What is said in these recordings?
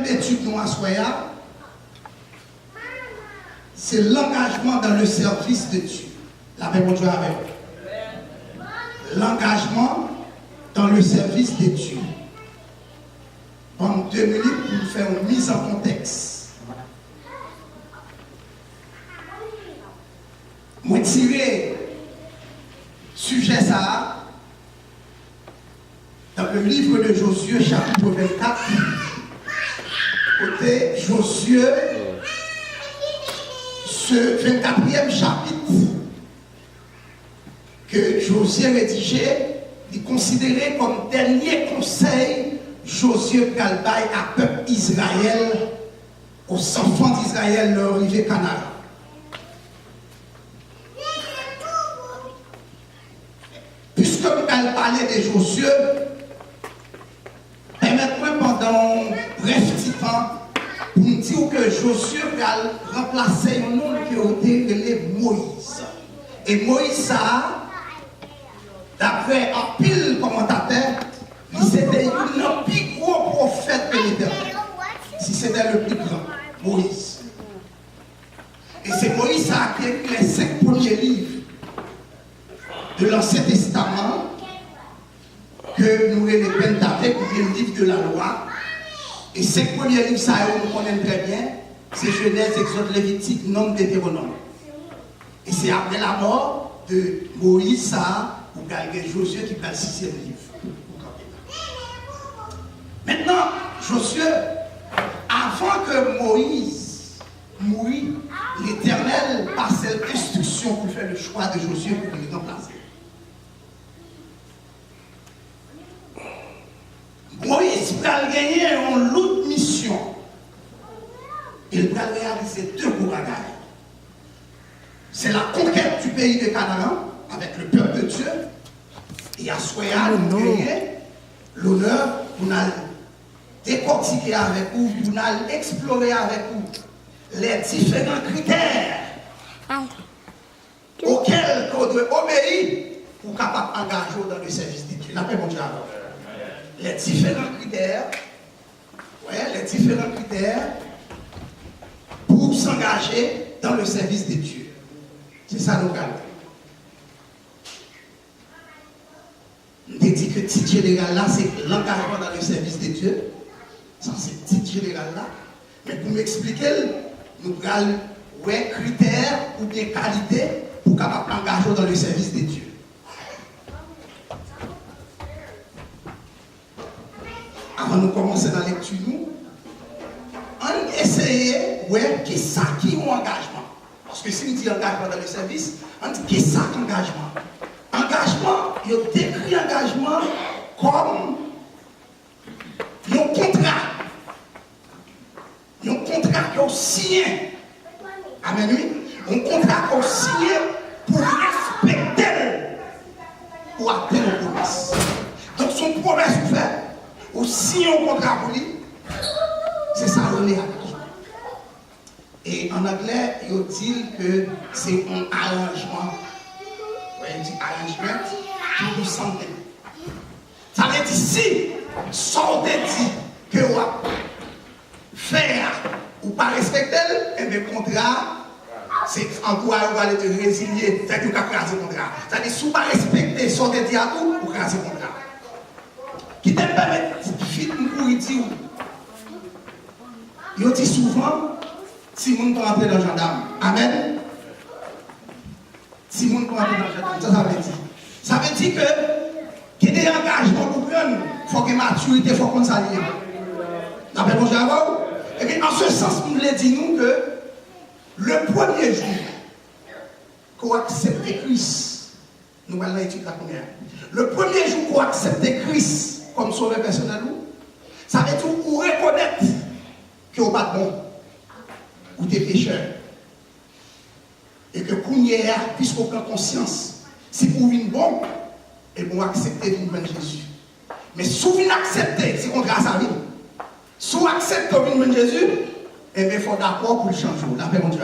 d'étude nous à Soya, c'est l'engagement dans le service de Dieu. La paix, bon Dieu avec vous. L'engagement dans le service de Dieu. Pendant 2 minutes pour nous faire une mise en contexte. Moi tirer sujet ça dans le livre de Josué chapitre 24 côté Josué ce 24e chapitre que Josué rédigeait est considéré comme dernier conseil Josué Galbaï à peuple Israël aux enfants d'Israël leur arrivée Canaan. Puisque elle parlait de Josué, permettez-moi pendant un bref petit temps pour nous dire que Josué a remplacé un nom qui a été appelé Moïse. Et Moïse, ça, d'après un pile commentateur, c'était le plus gros prophète de l'Éternel. Si c'était le plus grand, Moïse. Et c'est Moïse qui a écrit les 5 premiers livres de l'Ancien Testament que nous les Pentateuque, ou bien le livre de la loi. Et 5 premiers livres, ça nous connaissons très bien, c'est Genèse, Exode, Lévitique, Nombre, Deutéronome. Et c'est après la mort de Moïse, ça, ou Josué qui parle le 6e livre. Maintenant, Josué, avant que Moïse mourit, l'Éternel passait l'instruction pour faire le choix de Josué pour le remplacer. Moïse va gagner une autre mission. Il va réaliser 2 gros bagages. C'est la conquête du pays de Canaan avec le peuple de Dieu. Et à Soya, nous gagner l'honneur pour nous décortiquer avec vous, pour nous explorer avec vous les différents critères auxquels on doit obéir pour capable d'engager dans le service de Dieu. La paix, mon Dieu. Les différents critères, pour s'engager dans le service de Dieu. C'est ça nos gars. On dit que le titre général là, c'est l'engagement dans le service de Dieu. Ça, c'est le titre général là. Mais pour m'expliquer, nous avons critères ou bien qualités pour capable d'engager dans le service de Dieu. Avant de commencer dans la lecture, on essaye de que ça qui est un engagement. Parce que si on dit engagement dans le service, on dit que ça qui est engagement. Engagement, il décrit engagement comme un contrat. Un contrat qu'on signe. Amen, oui. Un contrat qu'on signe pour respecter, pour atteindre nos promesses. Donc son promesse vous fait. Ou si on contrat pour lui, c'est ça le engagement. Et en anglais, il dit que c'est un arrangement. Il dit arrangement to do something. Ça veut dire si sortez dit que vous faire ou pas respecter, et bien le contrat, c'est en quoi vous allez te résilier, fait que vous avez crasé le contrat. Ça veut dire si vous ne pas respecter, sortez dit à tout, vous crasez le contrat. Qui te permet de vite pour dire, il dit souvent, si vous ne pouvez entrer dans le gendarme. Amen. Si vous ne pouvez entrer dans le gendarme, ça veut dire. Ça veut dire que, qu'il y a des engagements pour prendre, il faut que maturité, il faut qu'on s'allie. D'après mon Java, et bien en ce sens, nous voulons dire nous que le premier jour qu'on accepte Christ, nous allons étudier la première. Le premier jour qu'on accepte Christ, comme sauveur personnel, ça veut dire pour reconnaître que vous n'êtes pas bon, ou des pécheurs. Et que puisqu'on prend conscience, si vous venez bon, et vous acceptez de venir Jésus. Mais si vous venez accepter, c'est contre sa vie. Si vous acceptez de venir Jésus, et bien il faut d'accord pour le changer. La paix, mon Dieu.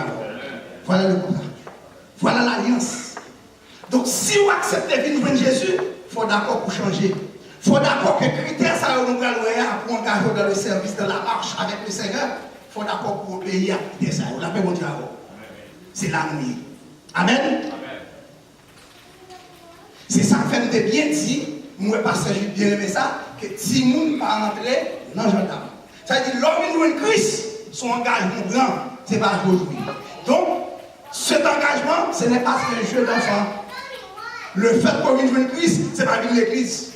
Voilà le contrat. Voilà l'alliance. Donc si vous acceptez de venir Jésus, il faut d'accord pour changer. Il faut d'accord que les critères, ça nous pour engager dans le service, dans la marche avec le Seigneur. Il faut d'accord pour obéir à critères, ça. La paix, mon Dieu, c'est l'ennemi. Amen. C'est ça que fait bien dit, moi, pasteur, j'ai bien aimé ça, que si nous ne pas rentrer dans le gendarme. Ça veut dire, l'homme de Christ, son engagement grand, ce n'est pas aujourd'hui. Donc, cet engagement, ce n'est pas un jeu d'enfant. Le fait qu'on vienne jouer Christ, ce n'est pas venir l'église.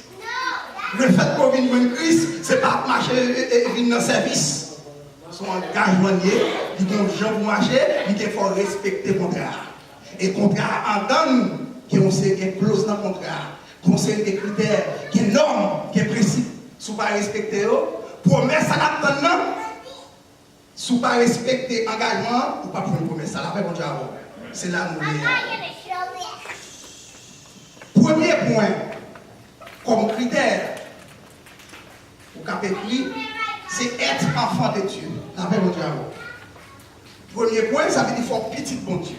Le fait qu'on vienne jouer Christ, ce n'est pas marcher et venir dans le service. Son engagement lié, il y a des gens pour marcher, il faut respecter le contrat. Et le contrat entend qu'on sait qu'il y a une clause dans le contrat, qu'on sait des critères, qu'il y a une norme, qu'il y a un principe. Si vous ne respectez pas, promesse à l'attendant, si vous ne respectez l'engagement, vous ne pouvez pas une promesse à la paix, mon Dieu. C'est là où nous premier point, comme critère, au capétri, c'est être enfant de Dieu. La paix, mon Dieu. Premier point, ça veut dire qu'il faut petit bon Dieu.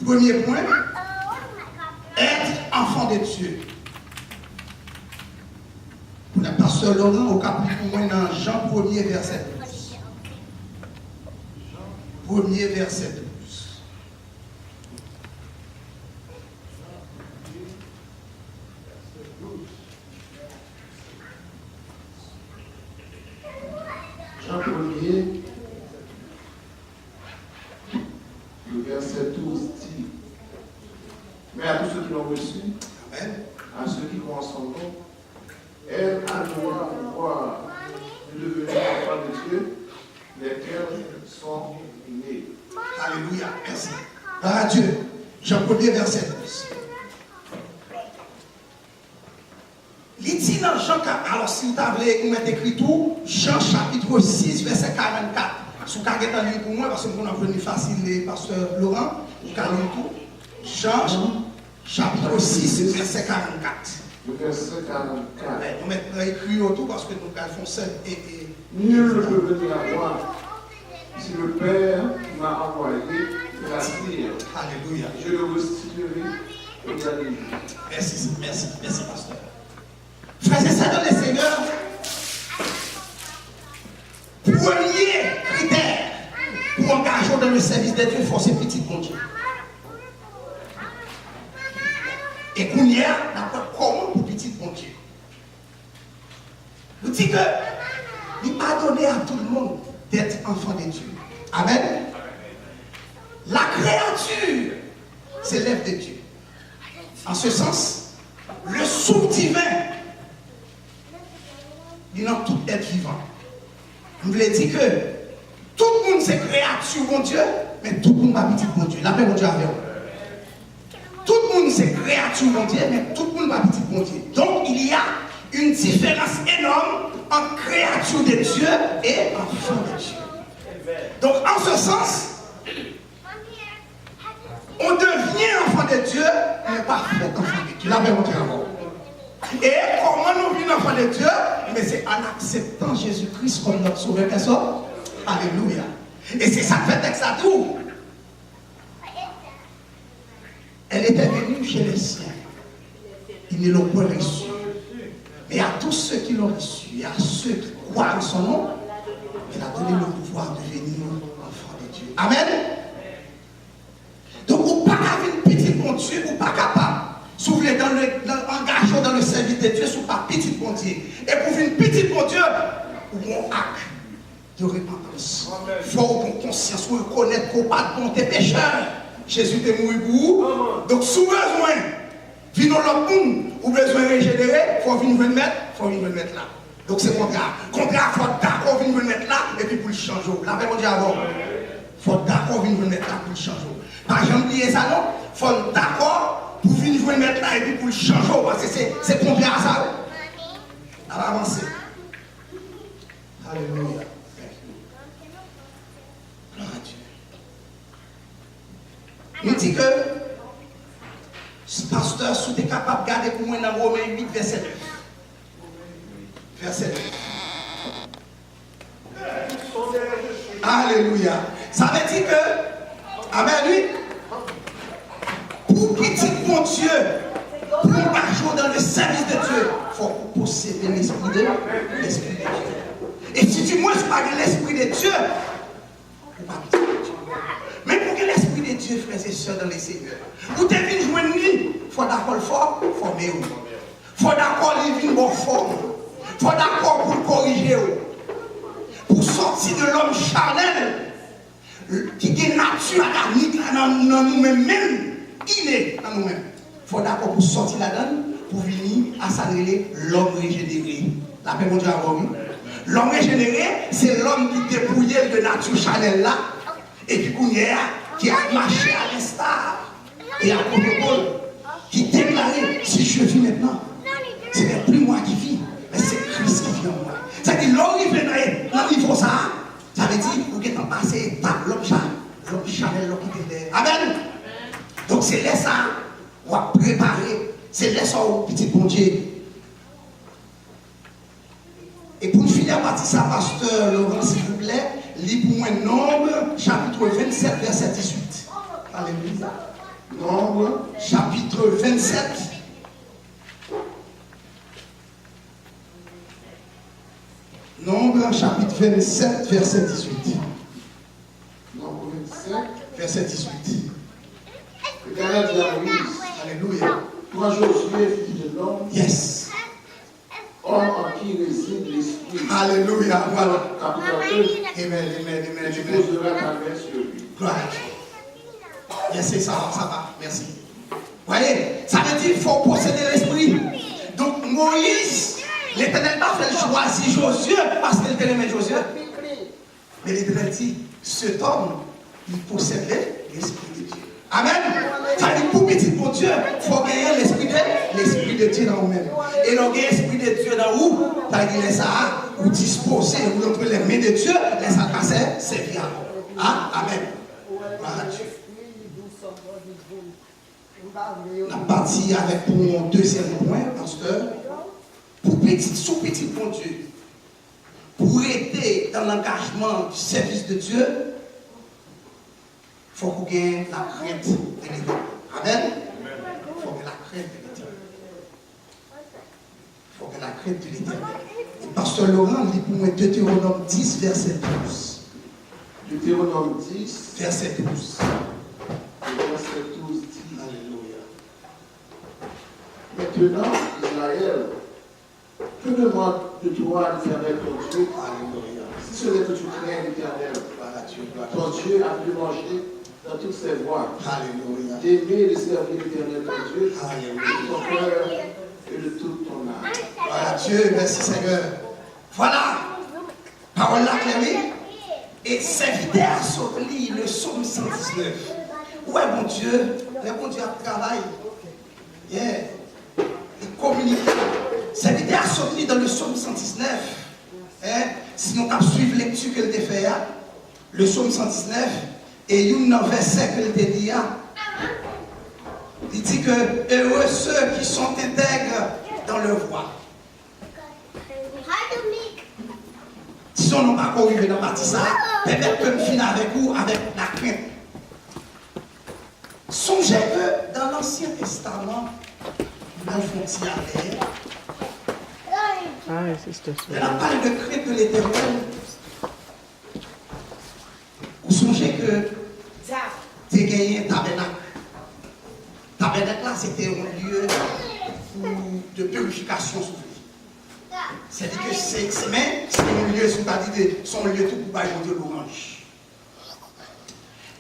Premier point, être enfant de Dieu. Pour le pasteur Laurent, au chapitre 1 dans Jean 1er, verset 12. 1er, verset 12. Jean 1er, le verset 12 dit: mais à tous ceux qui l'ont reçu, Amen. à ceux qui croient en son nom, elle a donné le pouvoir de devenir enfants de Dieu, lesquels sont nés. Alléluia. Merci. Gloire à Dieu. Jean 1er, verset 12. Il dit dans Jean 4, alors si vous avez écrit tout, Jean chapitre 6, verset 44. Si vous avez lu pour moi, parce que vous avez facile, pasteur Laurent, vous avez lu tout. Jean chapitre 6, verset 44. Le verset 44. Nous mettons écrit autour parce que nous avons seul et. Nul ne peut venir à moi si le Père qui m'a envoyé l'attire. Alléluia. Je le restituerai aux animaux. Merci, merci, merci, pasteur. Frères et sœurs dans le Seigneur, premier critère pour engager dans le service de Dieu, il faut ces petits bon Dieu. Et qu'on y a, comment pour petit bon Dieu? Vous dites que il n'a pas donné à tout le monde d'être enfant de Dieu. Amen. La créature, c'est l'œuvre de Dieu. En ce sens, le souffle divin, il a tout être vivant. Je voulais dire que tout le monde c'est créature, mon Dieu, mais tout le monde va petit mon Dieu. La paix, mon Dieu, avec vous. Tout le monde c'est créature, mon Dieu, mais tout le monde va petit mon Dieu. Donc il y a une différence énorme entre créature de Dieu et enfant de Dieu. Donc en ce sens, on devient enfant de Dieu, mais pas fait enfant de Dieu. La paix, mon Dieu, avec vous. Et comment nous vivons enfants de Dieu? Mais c'est en acceptant Jésus-Christ comme notre sauveur. Alléluia. Et c'est ça que fait texte à tout. Elle était venue chez les siens. Ils ne l'ont pas reçu. Mais à tous ceux qui l'ont reçu, et à ceux qui croient en son nom, elle a donné le pouvoir de devenir enfant de Dieu. Amen. Donc, ou pas qu'avec une petite bon Dieu, ou pas capable. Si vous voulez dans l'engagement dans le service de Dieu, ce n'est pas petit bon Dieu. Et pour une petite bon Dieu, ou mon acte de repentance. Il faut avoir conscience, vous reconnaître qu'on pas de bon tes pécheurs. Jésus est mort pour vous. Donc, sous besoin, venons l'autre monde, ou besoin régénérer, il faut venir le mettre, il faut venir le mettre là. Donc, c'est contraire. Contraire, il faut d'accord venir le mettre là, et puis pour le changer. La paix, mon Dieu, avant. Il faut d'accord venir le mettre là pour le changer. Par exemple, oubliez ça, non? Il faut d'accord pour venir jouer mettre là et puis pour le changer, parce que c'est combien à ça? On va avancer. Alléluia. Gloire à Dieu. Il dit que, ce pasteur, si tu es capable de garder pour moi dans Romains 8, verset 9. Verset 9. Alléluia. Ça veut dire que, amen, lui, pour petit bon Dieu, pour marcher jour dans le service de Dieu, il faut posséder l'esprit de Dieu. Et si tu ne manges pas l'esprit de Dieu, tu vas pas. Mais pour que l'esprit de Dieu, frères et sœurs, dans les seigneurs, vous devez joindre lui, il faut d'accord fort, former vous. Il faut d'accord lui vivre bon forme. Il faut d'accord pour le corriger. Pour sortir de l'homme charnel, qui est nature dans nous-mêmes, inné dans nous-mêmes. Il faut d'accord pour sortir là-dedans, pour venir à s'adresser l'homme régénéré. La paix, mon Dieu, à vous. L'homme régénéré, c'est l'homme qui dépouillé de nature charnelle là, et puis qui a marché à l'instar et à protocole, qui déclarait, si je vis maintenant, ce n'est plus moi qui vis, mais c'est Christ qui vit en moi. C'est-à-dire, l'homme qui fait dans le niveau ça veut dire, vous êtes en passé par l'homme charnel, l'homme qui était. Amen. Donc c'est là ça, on va préparer, c'est là ça au petit bon Dieu. Et pour finir par ça, pasteur Laurent, s'il vous plaît, lis pour moi Nombre, chapitre 27, verset 18. Alléluia. Nombre, chapitre 27. Nombre, chapitre 27, verset 18. Nombre 27, verset 18. L'Éternel dit à Moïse, Alléluia. toi Josué, fils de l'homme, Yes. homme en qui réside l'esprit. Alléluia. Voilà. Capitaine, Amen. tu poseras ta main sur lui. Gloire. Yes, c'est ça va. Merci. Voyez, ça veut dire qu'il faut posséder l'esprit. Donc Moïse, l'Éternel n'a fait choisir Josué parce qu'il était aimé Josué. Mais l'Éternel dit, cet homme, il possédait l'esprit de Dieu. Amen. Ça veut dire pour petit pour Dieu, il faut gagner l'esprit de Dieu dans nous-mêmes. Et donc l'esprit de Dieu dans vous, ça veut dire ça, vous disposez, vous entre les mains de Dieu, laissez passer, c'est bien. Hein? Amen. Voilà Dieu. On a parti avec pour mon deuxième point, pasteur. Pour petit bon Dieu, pour être dans l'engagement du service de Dieu, il faut qu'on ait la crainte de l'Éternel. Amen. Il faut que la crainte de l'Éternel. Il faut que la crainte de l'Éternel. Et pasteur Laurent lit pour moi Deutéronome 10, verset 12. Deutéronome 10, Verset 12. verset 12 dit, Alléluia. maintenant, Israël, que demande de toi l'Éternel ton Dieu? Alléluia. Si ce n'est que tu crains l'Éternel, Voilà Dieu. ton Dieu a pu manger dans toutes ses voies, Alléluia. d'aimer et de servir l'Éternel ton Dieu, Alléluia. de ton cœur et de toute ton âme. Voilà Dieu, merci Seigneur. Voilà. Parole là, Cléry. Et serviteur à sauver le psaume 119. Ouais, mon Dieu, le bon Dieu a travaillé. Yeah. Il communique. Serviteur à sauver dans le psaume 119. Hein? Sinon, on suivre la lecture qu'elle a fait. Le psaume 119. Et il y a un verset qu'elle a dit. Il dit que heureux ceux qui sont intègres dans leur voie. Si on n'a pas arrivé dans le ça, peut-être que je finis avec vous avec la crainte. Songez que dans l'Ancien Testament, dans le frontier avec, il a parlé de crainte de l'Éternel. Vous songez que tu as gagné un tabernacle. Tabernacle là, c'était un lieu de purification sous. C'est-à-dire que c'est un lieu, son lieu tout pour de l'orange.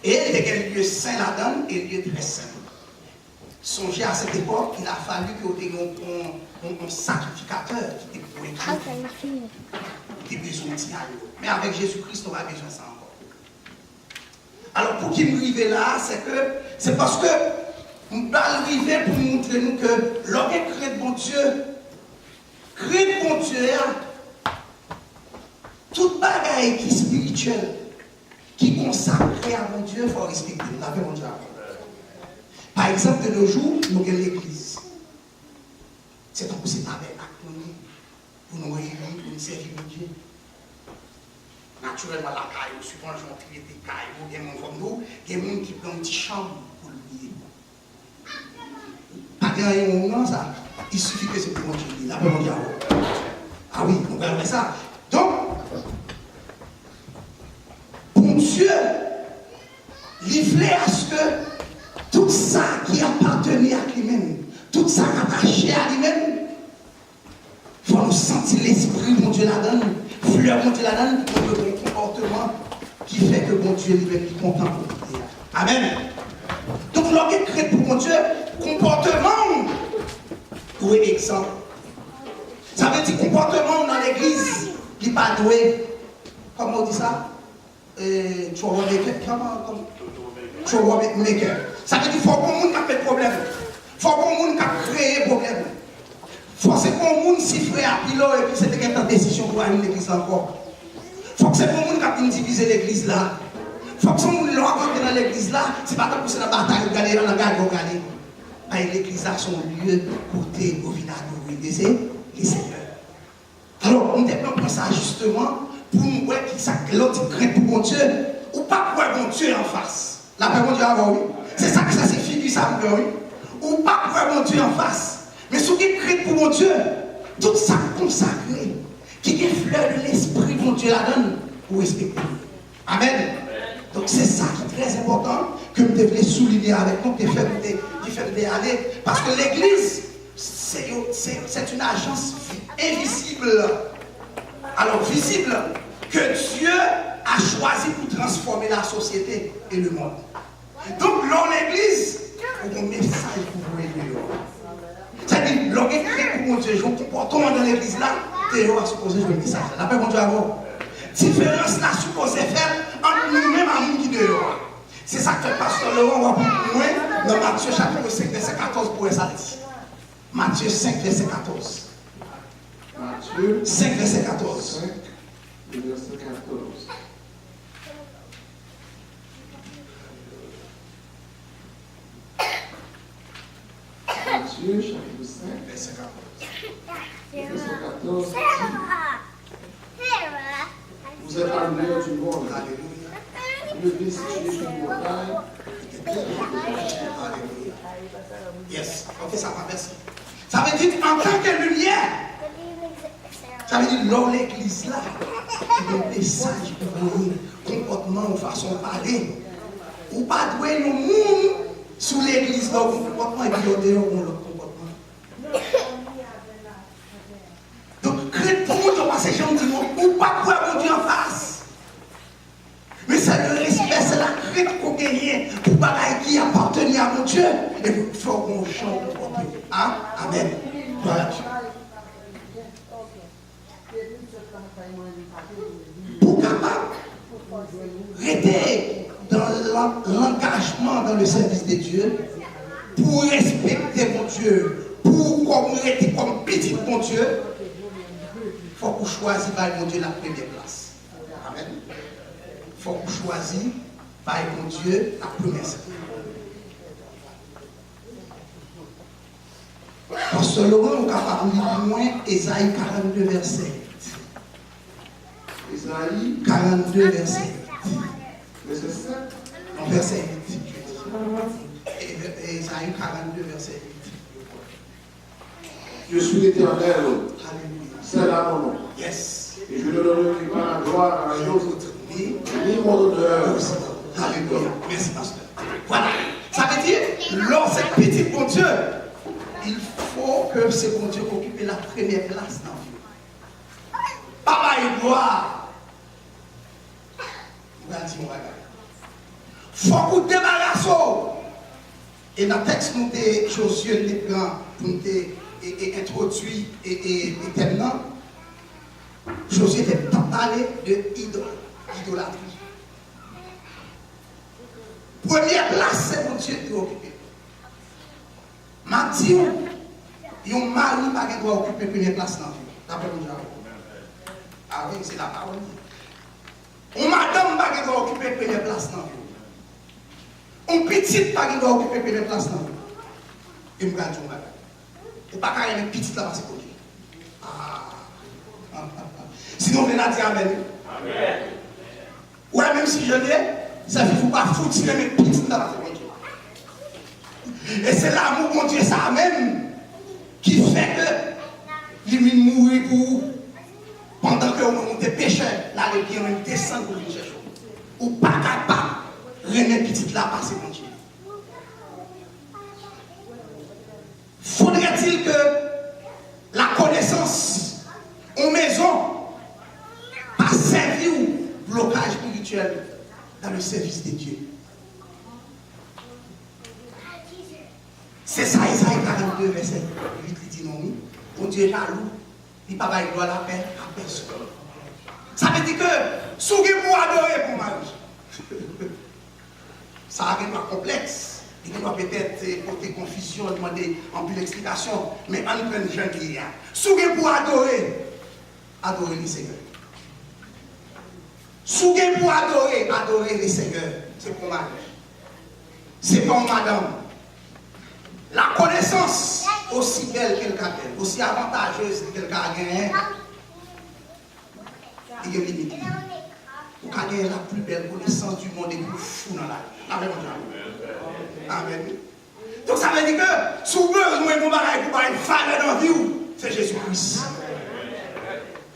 Et il y a un lieu saint là-dedans et un lieu très saint. Songez à cette époque, il a fallu qu'il y ait un sacrificateur qui était pour écrire. Qui était besoin de ça. Mais avec Jésus-Christ, on va besoin de ça encore. Alors pour qu'il me arrive là, c'est parce que on va arriver pour montrer nous que l'homme est créé de bon Dieu. Créer bon Dieu, toute bagaille qui est spirituelle, qui est consacrée à mon Dieu, il faut respecter. Mon Dieu. Par exemple, de nos jours, nous avons l'église. C'est un peu cet tabernacle pour nous réunir, pour nous servir mon Dieu. Naturellement, la caille, souvent, je vais crier des cailles, il y a des gens qui prennent une petite chambre pour le prier. Pas grand moment, ça. Il suffit que c'est pour mon Dieu. La paix mondiale. Ah oui, on va faire ça. Donc, bon Dieu, il voulait à ce que tout ça qui appartenait à lui-même, tout ça attaché à lui-même, il faut nous sentir l'esprit de mon Dieu là-dedans, fleur mon Dieu là-dedans, pour le bon comportement qui fait que mon Dieu lui-même est content pour lui. Amen. Donc, lorsqu'il crée pour mon Dieu, comportement, ou exemple. Ça veut dire comportement dans l'église qui n'est pas doué. Comment on dit ça? Troublemaker. Ça veut dire qu'il faut que les gens qui fait problème. Il faut que les gens qui créé problème. Il faut que les gens siffler à pilo et puis c'était une décision pour aller à l'église encore. Il faut que les gens qui diviser l'église là. Il faut que les gens qui dans l'église là, c'est pas comme si la bataille, regarder dans la gare, regarder. L'église a son lieu côté au village où il est les seigneurs. Alors, on développe ça justement pour nous voir qui ça l'autre craint pour mon Dieu ou pas pour mon Dieu en face. La paix mon Dieu avant oui. C'est ça que ça signifie ça me oui. Ou pas pour mon Dieu en face. Mais ce qui craint pour mon Dieu, tout ça consacré, qui est fleur de l'esprit mon Dieu la donne pour respecter. Amen. Donc c'est ça qui est très important que je devrais souligner avec nous, qui fait aller. Parce que l'église, c'est une agence invisible. Alors visible, que Dieu a choisi pour transformer la société et le monde. Donc dans l'église, il y a un message pour vous aider. C'est-à-dire, lorsqu'il crée pour mon Dieu, je comportement dans l'église là, Dieu a supposé jouer le message. La paix mon Dieu avant. Différence là supposé faire entre nous-mêmes à nous qui dehors. C'est ça que le pasteur Laurent va pour moi dans Matthieu chapitre 5, verset 14 pour ça dit. Matthieu 5, verset 14. Matthieu 5, verset 14. 5, verset 14. Matthieu chapitre 5, Verset 14. verset 14. Vous êtes à l'heure du monde. Alléluia. Le destitué sur une montagne. Alléluia. Yes. Ok, ça va, merci. Ça veut dire en tant que lumière. Ça veut dire dans l'église là, il y a un message pour vous, comportement ou façon de parler. Ou pas douer le monde sous l'église là, le comportement et puis au dehors le comportement. Donc, crête pour nous, parce que les gens disent, ou pas pour mon Dieu en face. Mais c'est le respect, c'est la crête qu'on gagne pour bagaille qui appartenait à mon Dieu. Et il faut qu'on chante pour Dieu. Hein? Amen. Voilà. Pour capable rester dans l'engagement dans le service de Dieu, pour respecter mon Dieu, pour rester comme petit mon Dieu, il faut qu'on choisisse par mon Dieu la première place. Amen. Il faut qu'on choisisse par mon Dieu la première place. Parce que Laurent, on est capable de lire moins Ésaïe 42, verset 8. Ésaïe 42, verset 8. verset 7. Non, verset 8. Ésaïe 42, verset 8. Je suis l'Éternel, Alléluia. c'est là mon nom. Yes. Et je ne donnerai pas la gloire à un autre, Oui. ni mon honneur. Alléluia. Merci, pasteur. Voilà. Ça veut dire, lorsque c'est petit bon Dieu, il faut que ce bon Dieu occupe la première place dans la vie. Papa et gloire. Regardez mon regard. Il faut qu'on débarrasse. Et dans le texte, nous avons Josué les plans pour nous introduit et tellement. Josué était parlé de idolâtrie. Première place, c'est mon Dieu qui est occupé. Mathieu, un mari qui doit occuper la première place dans la vie. D'après mon Dieu. Ah oui, c'est la parole. Une madame qui doit occuper la première place dans la vie. Un petit qui doit occuper la première place dans la vie. Et je regarde un bagage. Et pas quand il y a un petit là, parce que sinon, on vient à dire Amen. Amen. Ouais, même si je l'ai, ça ne faut pas foutre les petits là, parce que et c'est l'amour, mon Dieu, ça même, qui fait que il vient mourir pour vous. Pendant que vous êtes pécheur, là, le bien descend pour vous chercher. Ou pas capable, rien petite là, passer mon Dieu. Faudrait-il que la connaissance en maison pas servi au blocage spirituel dans le service de Dieu? C'est ça, Isaïe 42, verset 8, il dit non, mon Dieu est jaloux, il ne peut pas avoir la paix à personne. Ça veut dire que, si vous pour adorer pour mariage, ça a un complexe. Il doit peut-être porter confusion, demander en plus d'explication, mais en plein jeune qui y a. Si vous pour adorer, adorer le Seigneur. Si vous pour adorer le Seigneur, c'est pour mariage. C'est pour madame. La connaissance, aussi belle qu'elle a, aussi avantageuse qu'elle a gagnée, il y a une limite. Vous avez la plus belle connaissance du monde et plus fou dans la vie. Amen. Amen. Donc ça veut dire que si vous avez besoin de pour une femme dans la vie, c'est Jésus-Christ.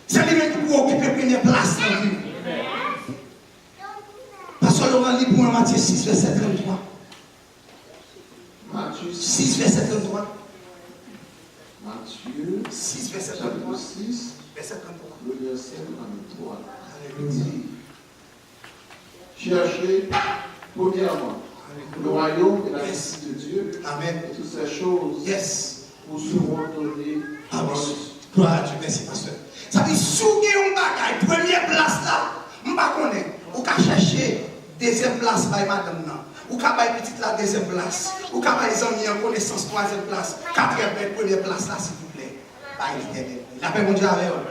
C'est lui-même qui peut occuper la première place dans la vie. Parce que Laurent lit pour Matthieu 6, verset 33. Matthieu 6, verset 33. Matthieu 6, verset 33. chapitre 6, verset 33. le verset 33. Alléluia. Cherchez premièrement le royaume et la justice de Dieu. Amen. Et toutes ces choses vous seront données. Amen. Gloire à Dieu, merci pasteur. Ça veut dire, si vous avez un bagage, première place là, je ne sais pas connaître. Vous pouvez chercher deuxième place par madame. Ou pouvez faire petite la deuxième place. Ou pouvez faire les amis en connaissance troisième place. Quatrième première place là, s'il vous plaît. Par l'éternel. La paix mon Dieu avec vous.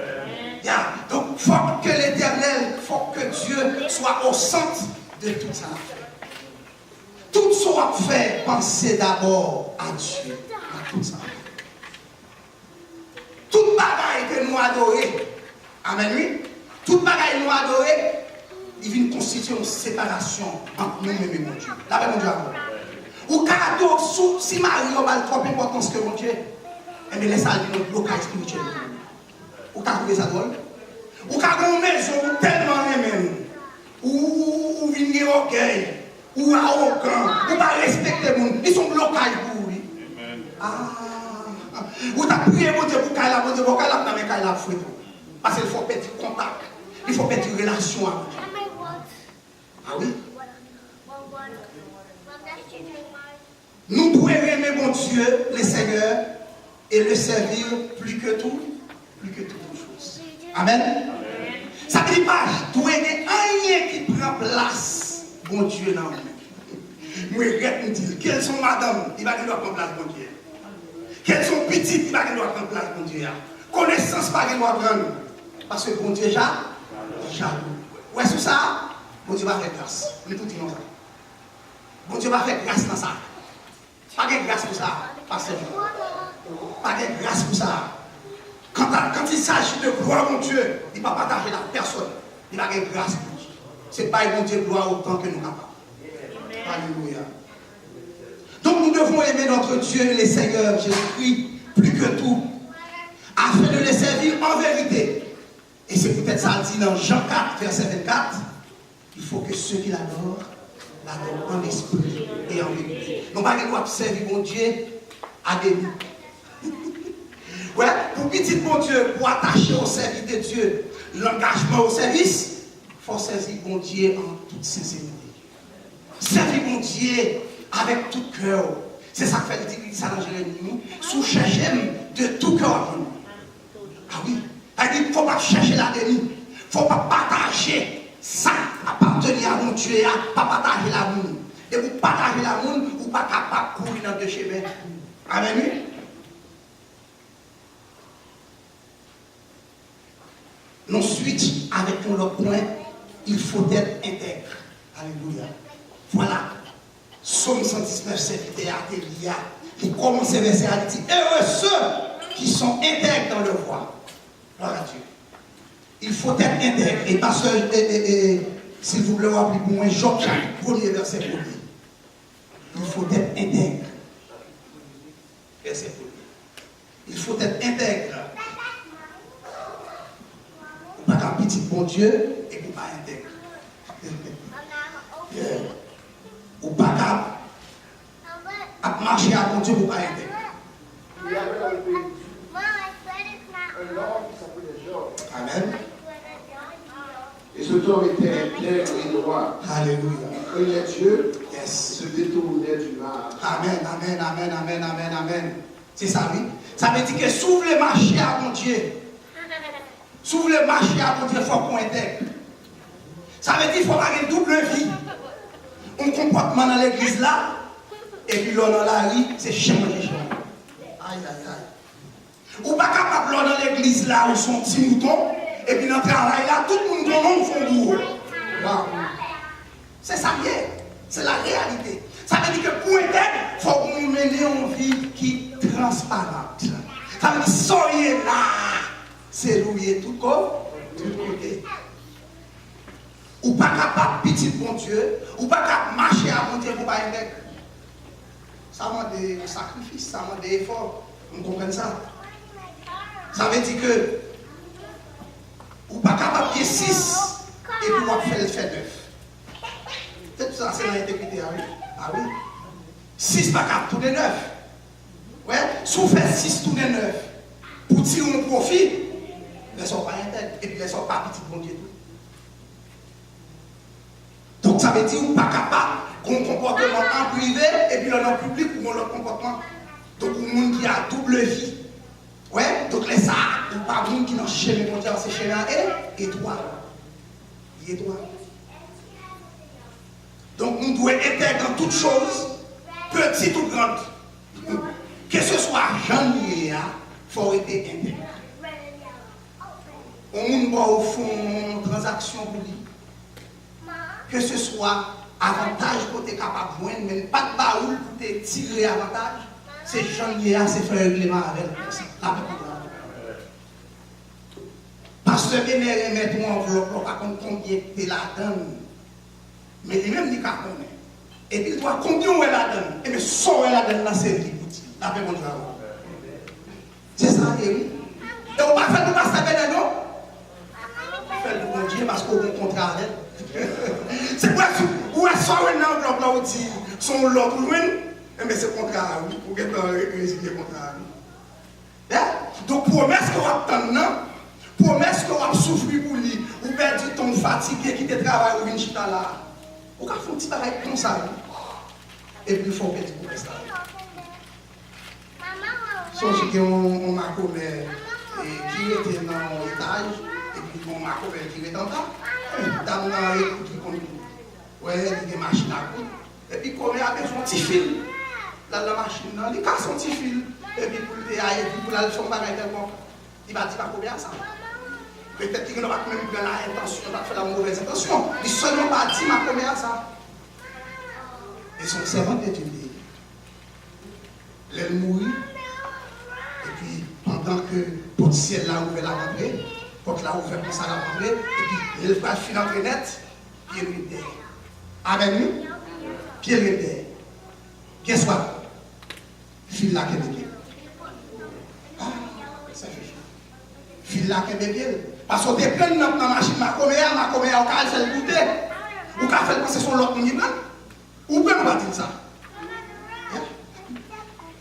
Donc, il faut que l'éternel, il faut que Dieu soit au centre de tout ça. Tout ce qu'on fait, pensez d'abord à Dieu. À tout ça. Toute bagaille que nous adorons, amen, oui. Toute bagaille que nous adorons, il vient constituer une séparation entre nous-mêmes et mon Dieu. La paix mon Dieu avec vous. Ou cadeau, si Marie a trop d'importance que mon Dieu, eh bien, laissez-le notre blocage spirituel. Ou qu'a trouvé ça drôle? Ou qu'a une maison tellement aimée, ou venir au orgueil, ou arrogant, ou pas respecter les gens, ils sont blocages pour lui. Ah, ou t'as prié mon Dieu pour qu'il a, mon Dieu pour qu'il a, mais qu'il a fouetté. Parce qu'il faut perdre contact, il faut perdre relation avec Dieu. Ah oui? Nous devons aimer mon Dieu, le Seigneur, et le servir plus que tout chose. Amen. Ça ne dit pas, doit aider rien qui prend place, bon Dieu, non. Moi, je me dire, quelles sont madame, il va devoir prendre place, bon Dieu. Quelles sont petites, il va devoir prendre place, bon Dieu. Connaissance, pas devoir prendre. Parce que bon Dieu, déjà, ouais, c'est ça, bon Dieu va faire grâce. On est tout dit dans ça. Bon Dieu va faire grâce dans ça. Pas de grâce pour ça, pasteur. Pas de grâce pour ça. Quand il s'agit de gloire mon Dieu, il ne va pas partager la personne. Il a une grâce pour Dieu. Ce n'est pas mon Dieu gloire autant que nous capables. Alléluia. Donc nous devons aimer notre Dieu, le Seigneur Jésus-Christ, plus que tout, afin de le servir en vérité. Et c'est peut-être ça dit dans Jean 4, verset 24. Il faut que ceux qui l'adorent en esprit et en vérité. Nous ne pouvons pas servir mon Dieu à des nuits. Ouais, pour petit mon Dieu, pour attacher au service de Dieu, l'engagement au service, il faut servir mon Dieu en toute sincérité. Servir mon Dieu avec tout cœur. C'est ça que fait le dit ça dans Jérémie. Sous chercher de tout cœur. Ah oui, il ne faut pas chercher la déni. Il ne faut pas partager ça, appartenir à mon Dieu, pas partager l'amour. Et vous partagez l'amour, vous ne pas capable de courir dans deux chemins. Amen. Ensuite, avec l'autre point, il faut être intègre. Alléluia. Voilà. Somme 119, c'est Artélia. qui commence verset à dire heureux ceux qui sont intègres dans leur voie. Gloire à Dieu. Il faut être intègre. Et pasteur, s'il vous plaît, rappelez pour moi, Job, premier verset premier. Il faut être intègre. Verset premier. Il faut être intègre. Ou pas qu'un petit bon Dieu et puis pas intègre. Ou pas qu'à marcher à bon Dieu ou pas intègre. Il y avait dans le pays un homme qui s'appelait Georges. Amen. Et cet homme était intègre et droit. Alléluia. Il craignait Dieu. Yes. Se détournait du mal. Amen, amen, amen, amen, amen, amen. C'est ça, oui. Ça veut dire que s'ouvre le marché à mon Dieu. S'ouvre le marché à mon Dieu, il faut qu'on intègre. Ça veut dire qu'il faut avoir une double vie. Un comportement dans l'église là, et puis là dans la rue, c'est changer. Aïe, aïe, aïe. Ou pas capable là dans l'église là, où sont petits moutons, et puis dans le travail là, tout le monde dans le monde font bourreau. Wow. C'est ça qui est. C'est la réalité. Ça veut dire que pour intègre, il faut que nous menions une vie qui est transparente. Ça veut dire soyez là, c'est louer tout côté. Ou pas capable, petit bon Dieu, ou pas capable marcher à mon Dieu pour pas intègre. Ça demande des sacrifices, ça demande des efforts. Vous comprenez ça? Ça veut dire que, ou pas capable de 6 et puis on va faire le fait 9. Peut-être ça, c'est l'intégrité, ah oui. Ah oui. 6 pas capable, tout les 9. Ouais, si on fait 6 tout les 9, pour tirer un profit, les sont pas intègres, et puis les sont pas petits bon Dieu. Donc ça veut dire qu'on n'est pas capable qu'on comportement en privé, et puis dans le public, ou dans le comportement. Donc un monde qui a double vie. Ouais, donc les ça, ou pas un monde qui n'a jamais mondial, c'est chez la et toi. Il est toi. Donc nous devons intégrer dans toutes choses, petites ou grandes. Que ce soit jeune, il faut être intègre. On va au fond transaction pour lui. Que ce soit avantage pour être capable de joindre, mais pas de baoul pour te tirer avantage. C'est jeune, c'est faire un règlement avec la parce que bien mettre une enveloppe, par contre, combien tu la donne. Mais il même dit qu'à connaître. Et puis, toi, combien on la donne? Et bien, sans la donne, là, c'est lui. La paix, mon Dieu. C'est ça, et oui. Et on va faire tout ça, c'est non? Faire le bon Dieu parce qu'on a un contrat avec. C'est quoi? Où est-ce qu'on a un enveloppe là où dit son lot pour loin? Mais c'est contrat, oui. Pour que tu aies contrat, oui. Donc, promesse qu'on va attendre, promesse qu'on va souffrir pour lui, ou perdre ton fatigué qui te travaille ou une chita là. On va faire un petit travail comme ça. Et puis il faut perdre pour ça. Songez qu'on m'a commis qui était dans l'étage, et puis on m'a commis qui était en bas. Dans l'écoute qui conduit. Ouais, il y a des machines à coudre. Et puis comme il a besoin de petit fil. Dans la machine, il casse son petit fil. Et puis pour la leçon, il va dire pas combien ça. Peut-être qu'il n'a pas même l'intention, il va faire la mauvaise intention. Il ne seulement pas dit ma combien ça. Et son servant est une l'aile mourit. Et puis pendant que le ciel l'a ouvert la rentrée, quand l'a ouvert pour ça la rentrée, et puis il va finir entre net, puis il est derrière. Amen. Puis il est derrière. Qu'est-ce que c'est? Fil là qui est derrière. Ah, ça fait chaud. Fil là qui est derrière. Parce qu'on dépend de la machine, ma coméa, on va faire le goûter. Ou qu'on fait passer son lot de niveau. Ou peut-on pas dire ça?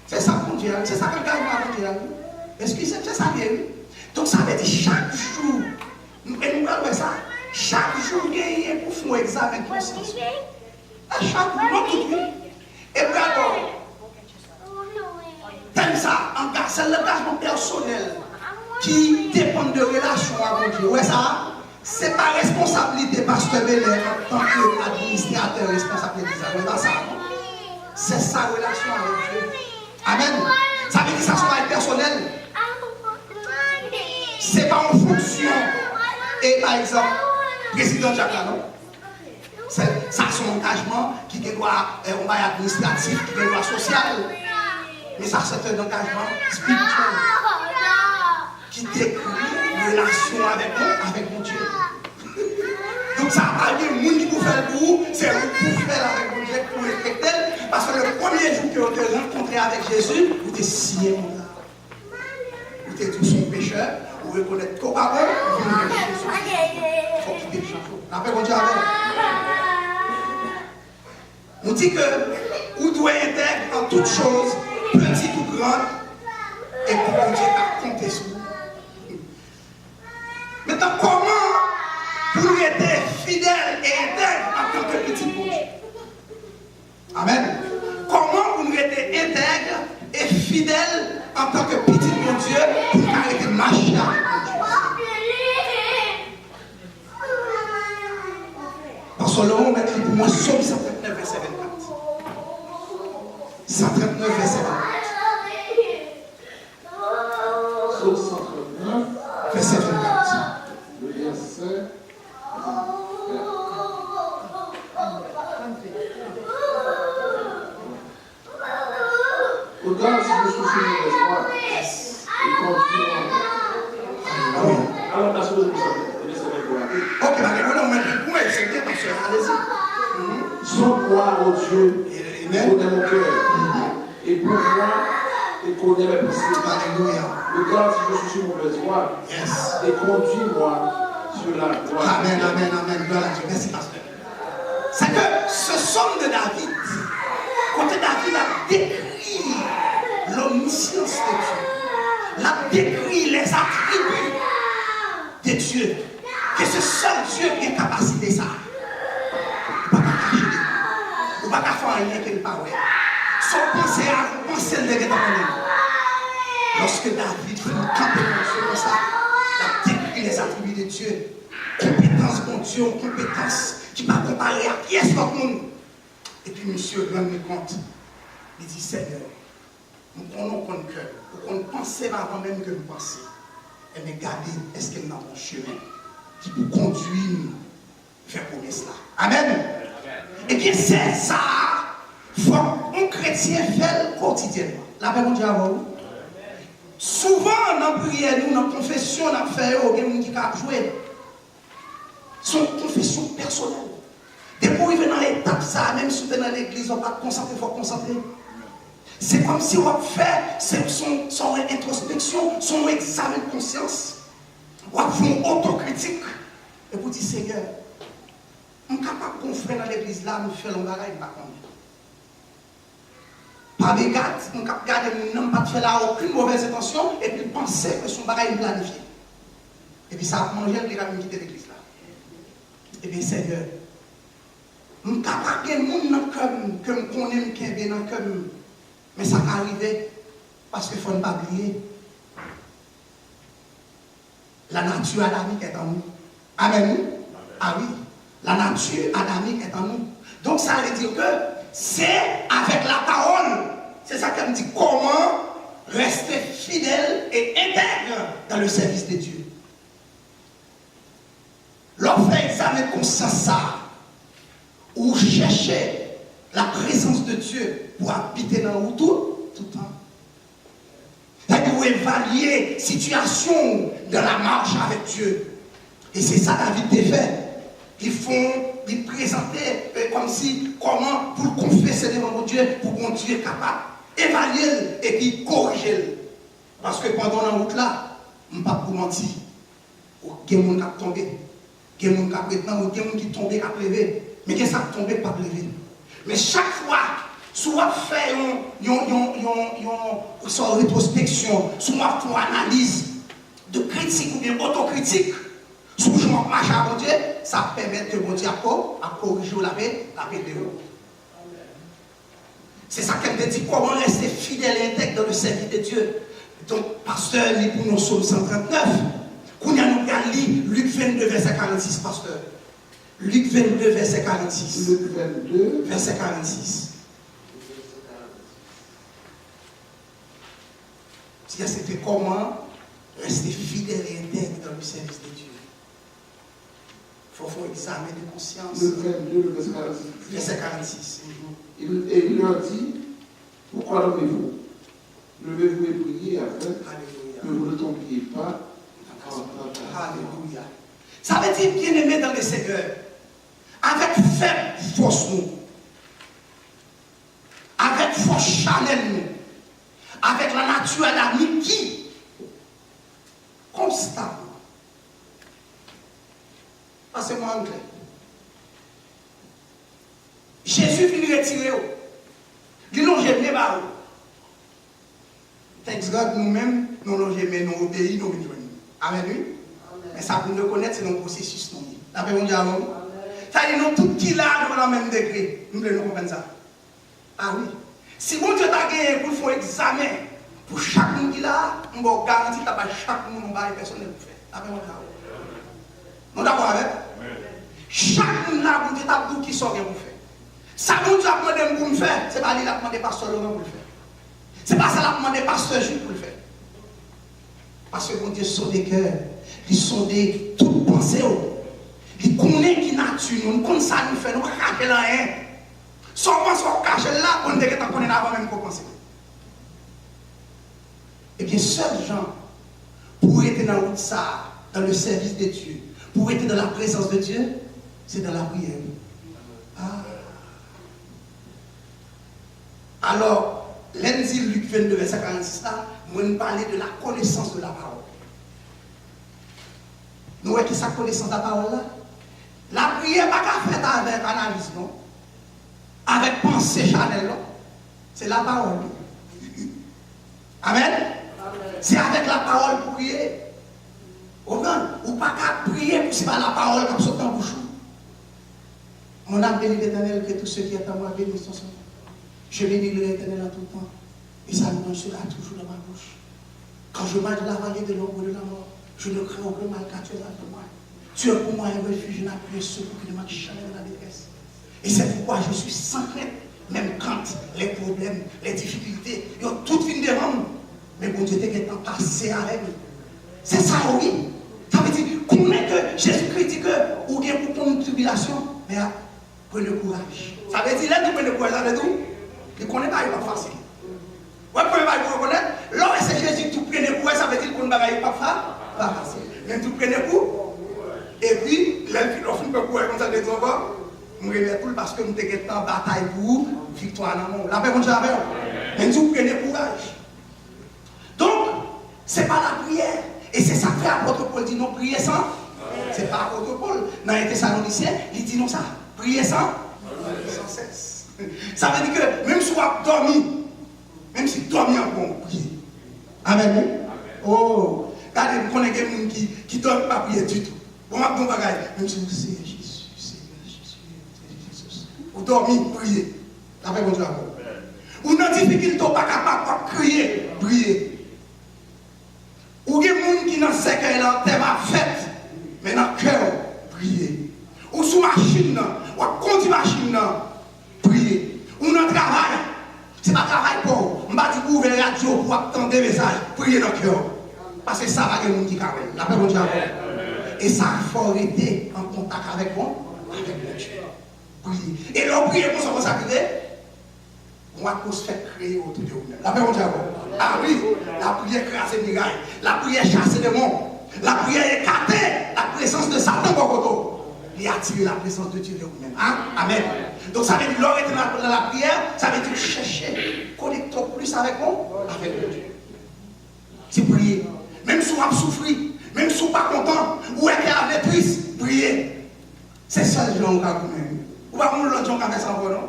C'est ça qu'on dit, c'est ça que le gars va dire. Excusez-moi, c'est ça bien. Donc ça veut dire chaque jour, et nous allons ça, chaque jour, il y a pour faire un examen de conscience. Chaque jour, non tout de Et puis alors, tel ça, c'est l'engagement personnel qui dépend de relations avec Dieu. Ouais, ça, c'est pas responsabilité pasteur Bélé en tant qu'administrateur responsable de ça. C'est sa relation avec Dieu. Amen. Ça veut dire que ça soit personnel. C'est pas en fonction. Et par exemple, président Jacques non? Ça, son engagement qui doit un bail administratif, qui doit social. Mais ça, c'est un engagement spirituel qui décrit une relation avec mon Dieu. Donc ça n'a pas de monde qui peut faire pour vous, c'est vous pour faire avec mon Dieu, pour respecter. Parce que le premier jour que vous êtes rencontré avec Jésus, vous êtes scié mon gars. ou t'es tout son pécheur, ou reconnaître qu'on va bon, ou venir il faut quitter le champ. La paix, mon Dieu, amen. On dit que vous devez intégrer en toutes choses, petite ou grande, et pour que Dieu a compté sur vous. Maintenant, comment vous être fidèle et intègre en tant que petit pour Dieu? Amen. Comment vous être intègre et fidèle en tant que petit pour Dieu pour arrêter de marcher avec Dieu? Parce que l'homme met pour moi Psaume 139, verset 24. 139, verset 24. Psaume 139, verset 24. le verset. Regarde si je suis sur mes espoirs. Et continue. Alors, la chose est ok, on met le point, c'est bien, parce que allez-y. Sans croire au Dieu, il connaît mon cœur. Et pour moi, il connaît mes pensées. Alléluia. Regarde si je suis sur mon espoir. Yes. Et conduis-moi sur la voie. Amen, amen, amen. Gloire à Dieu. Merci, pasteur. C'est que ce psaume de David, quand David a décrit l'omniscience de Dieu, l'a décrit les attributs de Dieu, que ce seul Dieu qui a capacité ça. Il ne peut pas cacher. Il ne peut pas faire rien qu'il ne peut pas. Son pensée à penser le déguet. Lorsque David fait une compétence comme ça, il a décrit les attributs de Dieu. Compétence, bon Dieu, compétence qui ne peut pas comparer à qui est-ce notre monde. Et puis, monsieur, rend compte. Il dit, Seigneur, nous prenons compte que, on pensait avant même que nous pensions. Et mais regardez, est-ce qu'il y a un bon chemin qui peut conduire vers cela. Amen. Et bien, c'est ça, faut un chrétien fait quotidiennement. La paix, mon Dieu, à vous. Souvent, dans la prière, nous, dans la confession, on a fait, il y a des gens qui ont joué. Son confession personnelle. Dès qu'on arrive dans l'étape, ça, même si on est dans l'église, on ne va pas concentrer, il faut concentrer. C'est comme si on fait son introspection, son examen de conscience. On fait une autocritique. Et vous dites, Seigneur, je suis capable de faire dans l'église là, je fais le bagage, je ne sais pas. Par des gars, je suis capable de garder mon nom, pas de faire là aucune mauvaise intention, et puis penser que son bagage est planifié. Et puis ça a mangé le gars qui quitte l'église là. Et bien, Seigneur, je suis capable de garder mon nom comme je connais, qui est bien dans le cœur. Mais ça va arriver parce qu'il ne faut pas oublier. La nature adamique est en nous. Amen. Ah oui. La nature adamique est en nous. Donc ça veut dire que c'est avec la parole. C'est ça qu'elle me dit. Comment rester fidèle et intègre dans le service de Dieu. Lorsqu'on fait examen de conscience ça, ou chercher la présence de Dieu pour habiter dans nous tout le temps. C'est pour évaluer la situation dans la marche avec Dieu. Et c'est ça David a fait. Ils présentaient comme si, comment pour confesser devant Dieu, pour que Dieu est capable d'évaluer et puis corriger. Parce que pendant la route là, je ne peux pas vous mentir. Il y a des gens qui sont tombés. Il y a des gens qui sont tombés, il y a des gens qui sont tombés, mais il y a des gens qui sont tombés, pas lever. Mais chaque fois, soit fait une rétrospection, soit une analyse de critique ou bien autocritique, soit je marche à mon Dieu, ça permet que mon Dieu a corrigé la paix de vous. C'est ça qu'elle me dit, comment rester fidèle et intègre dans le service de Dieu. Donc, pasteur, lit pour nous Psaume 139. Qu'on a nous lu Luc 22, verset 46, pasteur. Luc 22, verset 46. Luc 22, verset 46. C'était comment rester fidèle et intègre dans le service de Dieu. Il faut faire un examen de conscience. Luc 22, le verset 46. Verset 46. Et il leur dit, pourquoi dormez-vous? Levez-vous et priez afin que vous ne tombiez pas. Alléluia. Ça veut dire, bien aimé dans le Seigneur, avec faible force nous, avec force charnelle nous, avec la nature adamique qui constamment. Passez-moi anglais. Jésus vient retirer. Il nous longé les barreaux. Thanks God, nous-mêmes, nous longé, mais nous obéissons, nous venons. Amen, oui. Mais ça, pour nous connaître, c'est notre processus. D'après mon Dieu, ça dit, nous tout qui là, dans le même degré. Nous voulons comprendre ça. Ah oui. Si mon Dieu t'a gagné pour faire un examen, pour chaque monde qui là, on va garantir que chaque monde va personnel pour faire. D'après mon Dieu. Nous d'accord avec? Chaque monde là, mon Dieu t'a dit qui sort pour faire. Ça, mon Dieu a demandé pour me faire, ce n'est pas lui qui a demandé pasteur Laurent pour le faire. Ce n'est pas ça qu'il a demandé pasteur Jules pour le faire. Parce que mon Dieu sonde des cœurs, il sonde toute pensée. Il connaît qui nature, nous connaissons ça, nous faisons, nous cachons rien. Sans penser qu'on cache là, on ne connaît avant même qu'on pense. Et bien, seuls gens, pour être dans le ça, dans le service de Dieu, pour être dans la présence de Dieu, c'est dans la prière. Ah. Alors, lundi, Luc 22, verset 46, là, nous parlons de la connaissance de la parole. Nous voyons qui sa connaissance de la parole là? La prière n'est pas qu'à faire avec analyse, non? Avec pensée charnelle, non? C'est la parole. Amen? C'est avec la parole pour prier. Ou pas qu'à prier pour c'est pas la parole comme ça dans bouche. Mon âme bénit l'Éternel, que tous ceux qui est à moi bénissent son nom. Je bénis l'Éternel en tout temps. Et sa louange sera toujours dans ma bouche. Quand je marche dans la vallée de l'ombre de la mort, je ne crains aucun mal car tu es avec moi. Tu es pour moi un refuge, un appui, un secours qui ne manque jamais dans la détresse. Et c'est pourquoi je suis sans crainte, même quand les problèmes, les difficultés, ils ont toutes fini de rendre. Mais bon Dieu, t'es temps passé avec nous. C'est ça, oui. Ça veut dire qu'on est que Jésus-Christ dit que ou bien pour prendre une tribulation, mais prenez courage. Ça veut dire là, tu prenez courage, ça veut dire il ne connaît pas, il n'est pas facile. Ouais, prenez pas, il faut reconnaître. Lorsque c'est Jésus qui prenez courage, ça veut dire qu'on ne va pas facile. Mais tu prenez courage. Et puis, l'enfant peut courir comme ça de trois fois. Je remets tout parce que nous sommes en bataille pour victoire dans le monde. La paix, mon Dieu, avec vous. Mais nous prenez courage. Donc, ce n'est pas la prière. Et c'est ça que fait l'apôtre Paul dit non, prier sans. Ce n'est pas l'apôtre Paul. Dans les Thessaloniciens, il dit non ça. Prier sans cesse. Ça veut dire que même si on a dormi, même si dormi en bon, prier. Amen. Oh, regardez, vous connaissez quelqu'un qui ne dort pas prier du tout. Bon, ma bon bagaille, même si vous savez, Jésus, vous dormez, priez. Après, bon Dieu, ou dans difficulté, pas capable de crier, prier. Ou il y a des gens qui dans ce cœur, terre ma fête, mais dans le cœur, prier. Ou sous machine, ou contre machine, prier. Ou dans le travail, c'est pas travail pour. On va dire ouvrir la radio pour attendre des messages, prier dans le cœur. Parce que ça va y avoir des gens qui carrent. La paix, bon Dieu, et ça il faut rester en contact avec mon Dieu. Prier. Et l'on prie pour ça, vous savez, on va se faire créer autour de vous-même. La paix, mon Dieu. Ah oui, la prière crase les mirailles, la prière chasse les démons, la prière écarter la présence de Satan pour côté. Il attire la présence de Dieu de vous-même. Hein? Amen. Donc ça veut dire, l'or est dans la prière, ça veut dire chercher, connecter plus avec moi, avec le Dieu. C'est prier. Même si on a souffert, même si on n'est pas content, ou est-ce qu'il y a des triste, prier. C'est ça le genre qu'on a. Ou pas l'autre genre qu'on a fait ça encore, non?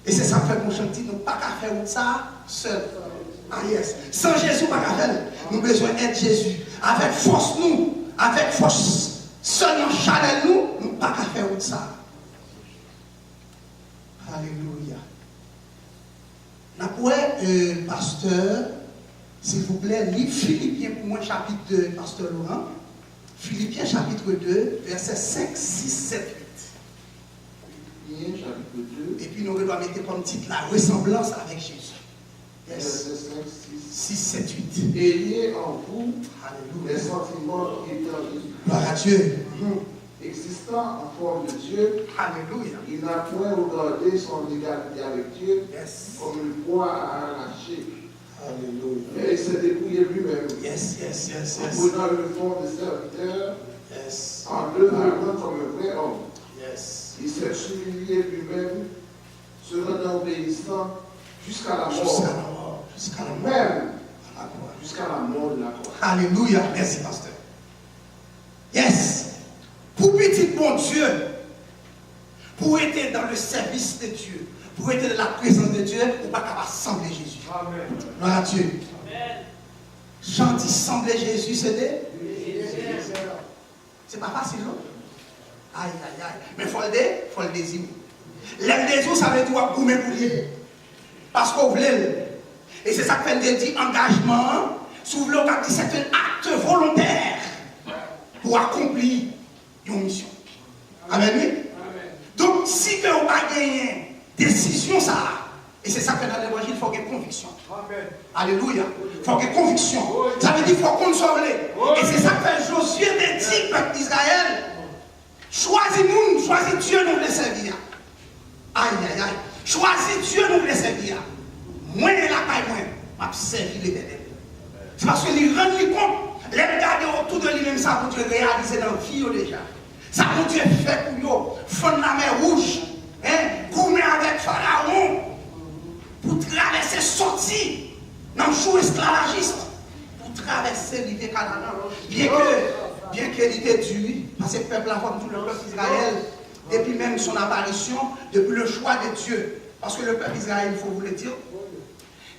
Et c'est ça que fait mon chantier, nous pas qu'à faire ça seul. Ah yes. Sans Jésus, pas qu'à faire. Nous avons besoin d'être Jésus. Avec force, nous, avec force, seulement chaleur, nous pas qu'à faire ça. Alléluia. Après, pasteur, s'il vous plaît, livre Philippiens pour moi, chapitre 2, pasteur Laurent. Philippiens, chapitre 2, versets 5, 6, 7, 8. Philippiens, chapitre 2. Et puis nous devons mettre comme titre la ressemblance avec Jésus. Yes. Verset 5, 6, 7, 8. Ayez en vous Alléluia. les sentiments qui étaient en Jésus. Gloire à Dieu. Existant en forme de Dieu, Alléluia. il n'a point regardé son égalité avec Dieu Yes. comme une proie à arracher. Alléluia. Mais il s'est dépouillé lui-même, Yes, yes, yes, en yes. prenant le forme de serviteur, Yes. en devenant comme un vrai homme. Yes. Il s'est humilié lui-même, se rendant obéissant jusqu'à la Jusqu'à mort. la mort. Jusqu'à la mort. Même Jusqu'à la mort de la croix. Alléluia. Merci, pasteur. Yes. Pour petit bon Dieu, pour être dans le service de Dieu, pour être dans la présence de Dieu, on ne peut pas sembler Jésus. Amen. Gloire à Dieu. Jean dit sembler Jésus, c'est c'est pas facile, non? Aïe, aïe, aïe. Mais il faut le désir. L'aime des jours, ça veut dire pour me bouillir. Parce qu'on voulait. Et c'est ça que fait dit engagement. Souvent, on dit c'est un acte volontaire pour accomplir une mission. Amen, oui? Donc, si on n'a pas gagné décision, ça. Et c'est ça que dans l'évangile, il faut qu'il y ait conviction. Alléluia. Il faut qu'il y ait conviction. Ça veut dire qu'il faut qu'on soit sauve. Et c'est ça que fait Josué dit, peuple d'Israël. Choisis-nous, choisis Dieu, nous les servir. Aïe, aïe, aïe. Choisis Dieu, nous les servir. Moi, je ne la paille, moi, je servir l'Éternel. C'est parce que lui rend compte, les regarder autour de lui-même, ça pour Dieu réaliser dans la vie déjà. Ça pour Dieu fait pour eux, fond la mer rouge, gourmet avec Pharaon, pour traverser, sortir dans le jour esclavagiste, pour traverser l'hiver Canaan. Bien qu'il était dur, parce que le peuple a comme tout le peuple d'Israël, depuis même son apparition, depuis le choix de Dieu. Parce que le peuple d'Israël, il faut vous le dire,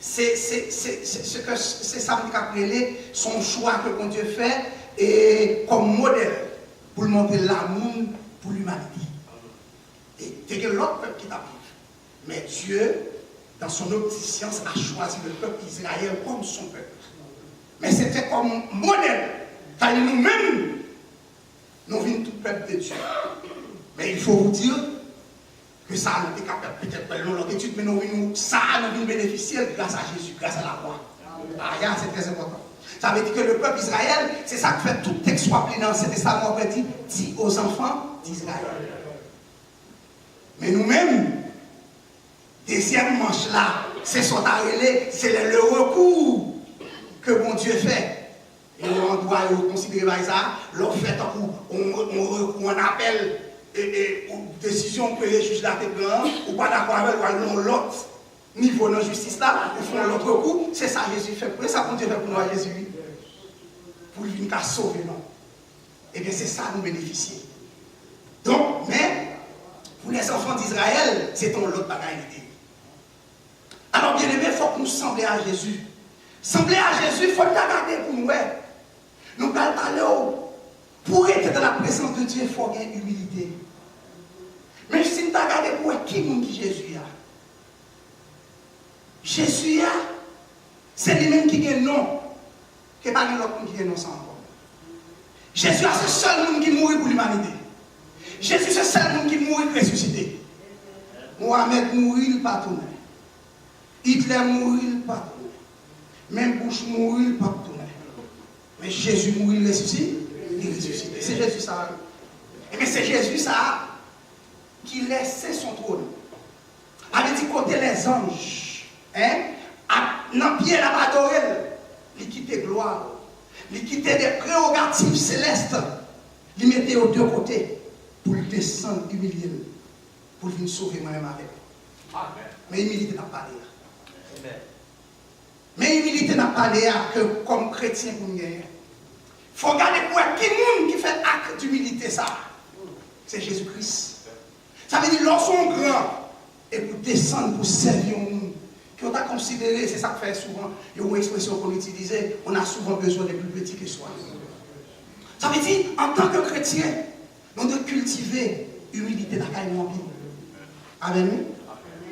c'est ça qui a appelé son choix que Dieu fait et comme modèle pour montrer l'amour pour l'humanité. Et c'est l'autre peuple qui t'a pris. Mais Dieu, dans son omniscience, a choisi le peuple d'Israël comme son peuple. Mais c'était comme modèle. Car nous-mêmes, nous venons tout peuple de Dieu. Mais il faut vous dire que ça, nous sommes capables, peut-être pas l'autre étude, mais nous venons bénéficier grâce à Jésus, grâce à la croix. Ah, c'est très important. Ça veut dire que le peuple d'Israël, c'est ça qui fait tout texte soit plein dans l'Ancien Testament, dit aux enfants d'Israël. Mais nous-mêmes, deuxième manche là, c'est le recours que mon Dieu fait. Et on doit considérer ça, l'on fait on appelle une décision que les juges là prennent, ou pas d'accord avec l'autre niveau de la justice là, ils font l'autre coup, c'est ça Jésus fait. Pour ça, Dieu fait pour nous, Jésus, pour lui venir sauver, non? Et bien c'est ça nous bénéficier. Donc, mais, pour les enfants d'Israël, c'est ton l'autre bagaille. Alors, bien aimé, il faut que nous sembler à Jésus. Sembler à Jésus, il faut regarder pour nous. Nous allons parler pour être dans la présence de Dieu, il faut avoir humilité. Mais si nous regardons pour qui Jésus a. Jésus a, c'est lui-même qui a un nom, que pas l'autre qui a un nom sans encore. Jésus a, c'est le seul monde qui mourit pour l'humanité. Jésus, c'est le seul monde qui mourit pour ressusciter. Mohamed mourit, il pas tourné. Hitler mourit, il pas tourné. Même Bush mourit, il pas tourné. Mais Jésus mourit, il ressuscite. Il ressuscite. C'est Jésus ça. Et bien c'est Jésus ça qui laissait son trône. Avait dit côté les anges. Dans pied la adoré. Il quittait gloire. Il quittait des prérogatives célestes. Il mettait aux deux côtés pour le descendre humilié. Pour venir sauver moi-même avec. Amen. Mais humilité n'a pas l'air. Mais humilité n'a pas l'air que comme chrétien pour nous gagner. Il faut regarder pour qui monde qui fait acte d'humilité ça. C'est Jésus-Christ. Ça veut dire lorsqu'on grand et pour descendre pour servir un monde qu'on a considéré, c'est ça que fait souvent, il y a une expression qu'on utilisait, on a souvent besoin des plus petits que soi. Ça veut dire en tant que chrétien, on doit cultiver l'humilité dans la Bible. Amen.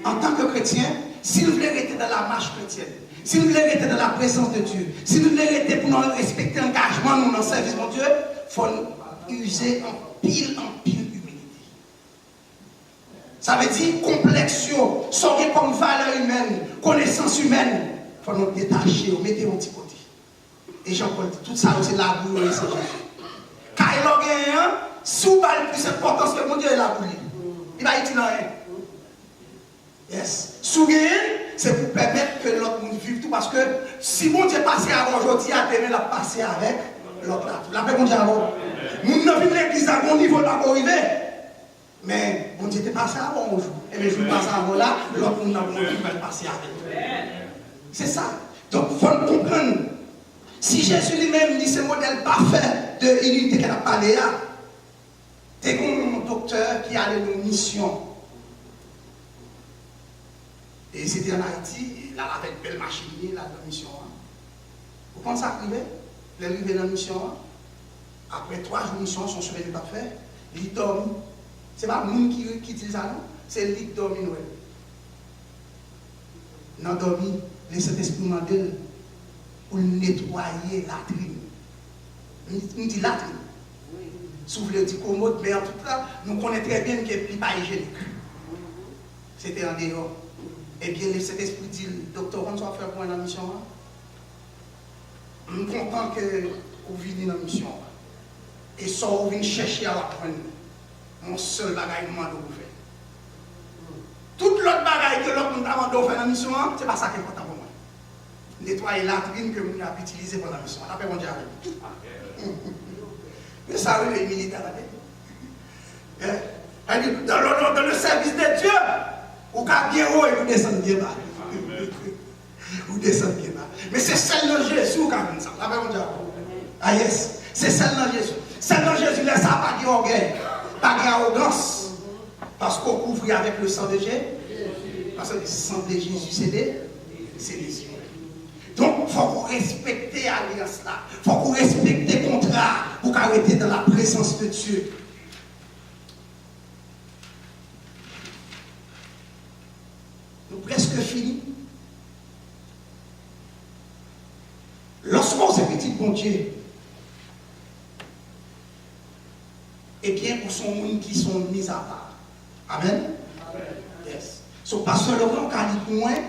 En tant que chrétien, si nous voulons rester dans la marche chrétienne, si nous voulons rester dans la présence de Dieu, si nous voulons rester pour nous respecter l'engagement nous dans le service de Dieu, il faut nous user en pile humilité. Ça veut dire complexion, sortir comme valeur humaine, connaissance humaine. Il faut nous détacher, nous mettre au petit côté. Et Jean-Paul dit, tout ça c'est l'amour et c'est Jésus. Quand il a gagné, si vous parlez plus d'importance que mon Dieu est là pour lui, il va être dans rien. Yes. Sourire, c'est pour permettre que l'autre monde vive tout. Parce que si mon Dieu passé avant aujourd'hui, à demain, il a passé avec l'autre là. La paix, mon Dieu, avant. Nous n'avons vu l'église à mon niveau là pour arriver. Mais mon Dieu était passé avant aujourd'hui. Et bien, je passe avant là, l'autre monde n'a pas vu passer avec. C'est ça. Donc, il faut comprendre. Si Jésus lui-même dit ce modèle parfait de l'unité qu'elle a parlé là, c'est comme un docteur qui a une mission. Et c'était en Haïti, là, avec une belle machine, là, dans la mission. Vous pensez ça arrivé? Il est arrivé dans la mission. Après 3 jours de mission, son sommeil n'est pas fait. Il dormi. Ce n'est pas le monde qui dit ça, non? C'est lui qui dormi. Non, dormi, le Saint-Esprit m'a dit pour nettoyer la latrine. On dit latrine. Si vous voulez dire commode, mais en tout cas, nous connaissons très bien qu'il n'est pas hygiénique. C'était en dehors. Eh bien, le Saint-Esprit dit, docteur, on va faire pour la mission. Je suis content que vous venez dans la mission. Et ça, vous venez chercher à apprendre. Mon seul bagage, je demande vous faire. Tout l'autre bagage que l'autre demande de faire dans la mission, ce n'est pas ça qui est important pour moi. Nettoyer la latrine que vous avez utilisée pour la mission. On appelle mon diable. Mais ça, oui, les militaires. Dans le service de Dieu, vous avez bien haut et vous descendez bien bas. Vous descendez bien bas. Mais c'est celle de Jésus qui a fait ça. Appelle mon diable. Ah yes, c'est celle de Jésus. Celle de Jésus, laisse ça pas d'orgueil, pas d'arrogance. Parce qu'on couvre avec le sang de Jésus. Parce que le sang de Jésus, c'est des yeux. Donc, il faut qu'on respecte l'alliance là. Il faut qu'on respecte le contrat pour qu'on arrête dans la présence de Dieu. Nous presque fini. Lorsqu'on s'est petit bon Dieu, eh bien, pour son monde qui sont mis à part. Amen. Yes. So, pasteur Laurent, quand il dit moins,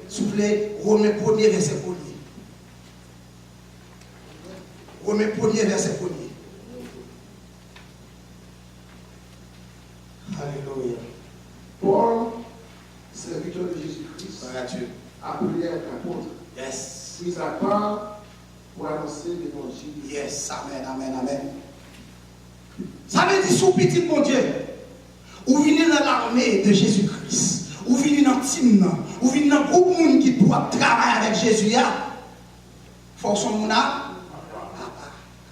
s'il vous plaît, Romains 1er verset 1er. Romains 1er verset 1er. Alléluia. Paul, serviteur de Jésus-Christ, appelé à être apôtre, Yes. mis à part pour annoncer l'évangile. Yes. Amen, amen, amen. Ça veut dire, sous petit mon Dieu, ou venez dans l'armée de Jésus-Christ, ou venez dans le team, ou venez dans le groupe de monde qui doit travailler avec Jésus, force son monde là.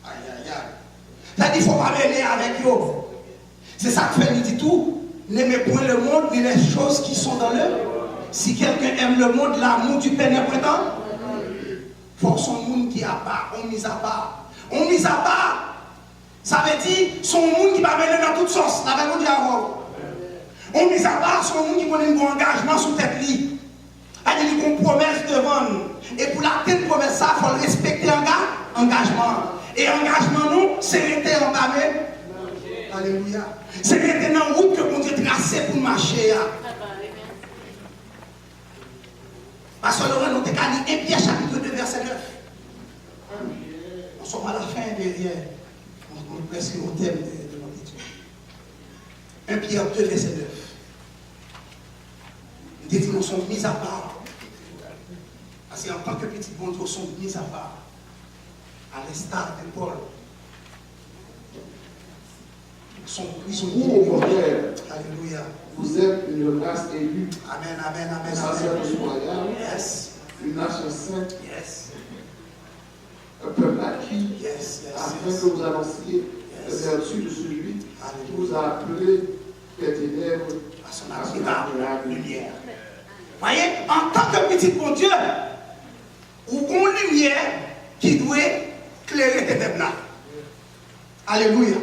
Aïe, aïe, aïe. Ça dit, il ne faut pas mêler avec eux. C'est ça que fait, il dit tout. N'aimez point le monde, ni les choses qui sont dans le. Si quelqu'un aime le monde, l'amour du Père n'est point dans. Force son monde qui a part, on mise à part. On mise à part. Ça veut dire, son monde qui va mêler dans toutes sortes. La même dit avant. On mise à part, son monde qui a un bon engagement sous tête li. Il y a une promesse devant. Et pour l'atteindre une promesse, il faut respecter l'engagement. Et engagement, nous, c'est rester en bas. Alléluia. C'est rester dans la route que mon Dieu tracé pour marcher. Parce que Laurent, nous avons dit 1 Pierre chapitre 2, verset 9. Nous sommes à la fin derrière. On est presque au thème de notre étude. 1 Pierre 2, verset 9. Nous dit nous sommes mis à part. Parce qu'en tant que petit bon Dieu, nous sommes mis à part. À l'instar de Paul. Nous sommes prisonniers. Vous, au contraire, Alléluia. vous êtes une race élue. Amen, amen, amen. Un sacerdoce royal. Yes. Une nation sainte. Yes. Un peuple acquis. Yes, yes. Afin que vous annonciez les vertus de celui qui vous a appelé des ténèbres À son admirable lumière. Voyez, en tant que petit bon Dieu, ou une lumière qui doit éclairer tes ténèbres là. Alléluia.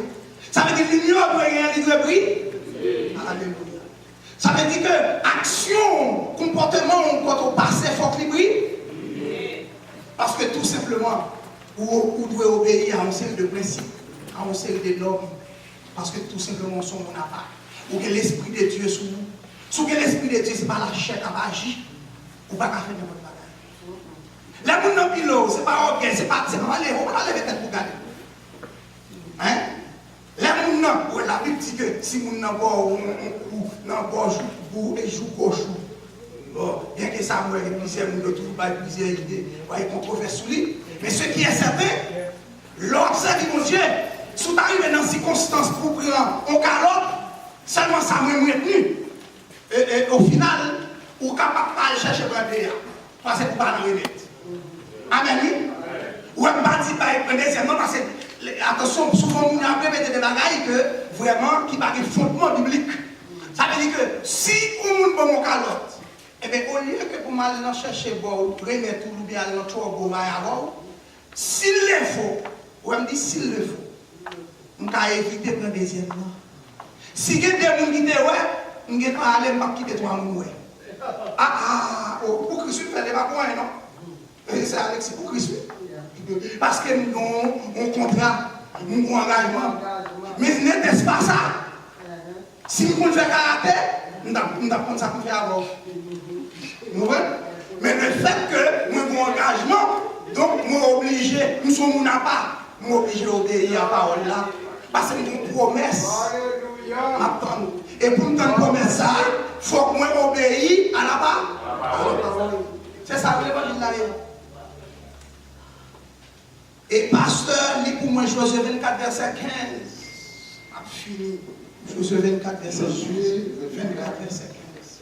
Ça veut dire que lumière doit rien, doit briller. Alléluia. Ça veut dire que action, comportement, quand on passe, il faut qu'il brille. Parce que tout simplement, vous devez obéir à une série de principes, à une série de normes. Parce que tout simplement, son mon appart. Ou que l'Esprit de Dieu sous vous. Sous que l'Esprit de Dieu, ce n'est pas la chair à agir. Ou pas qu'à faire n'importe quoi. La moun nan pilo, ce n'est pas ok, c'est pas aller, on va lever tête pour garder. Hein? La moun nan, ouais, la Bible dit que si moun nan boit nan boit joue et joue gauche. Bon, bien que ça moi plusieurs moun de tout pas plusieurs idées, ouais, controverse sous lui, mais ce qui est certain, l'ordre servir mon Dieu, si vous arrivez dans ces circonstances pour prendre en calotte, seulement ça m'a retenu. Et au final, vous êtes capable de chercher pour un Parce que vous pas dans remettre. Amen. Ou même pas dit pas deuxièmement parce que attention, souvent on a mettre des bagailles que vraiment qui pas de fondement biblique. Ça veut dire que si on ne bon calotte, eh bien au lieu que pour mal chercher bon, remettre ou bien dans trop bon avant, s'il le faut, ou même dit s'il le faut, on peut éviter de prendre deuxièmement. Si il y a des gens qui disent ouais, on ne pas aller pas quitter toi mon ouais. Pour Christ faire les pas non. C'est Alex pour Christ. Parce que nous avons un contrat, nous avons un engagement. Mais n'est-ce pas ça? Si nous voulons faire karaté, nous avons ça pour faire avant. Vous voyez? Mais le fait que nous avons un engagement, donc nous sommes obligés, nous sommes pas, nous sommes obligés d'obéir à la parole là. Parce que nous avons une promesse. Et pour nous donner une promesse, il faut que nous obéissions à la parole. C'est ça que l'évangile là. Et pasteur, lit pour moi Josué 24, verset 15. A fini. Josué 24, verset 15. 24, verset 15.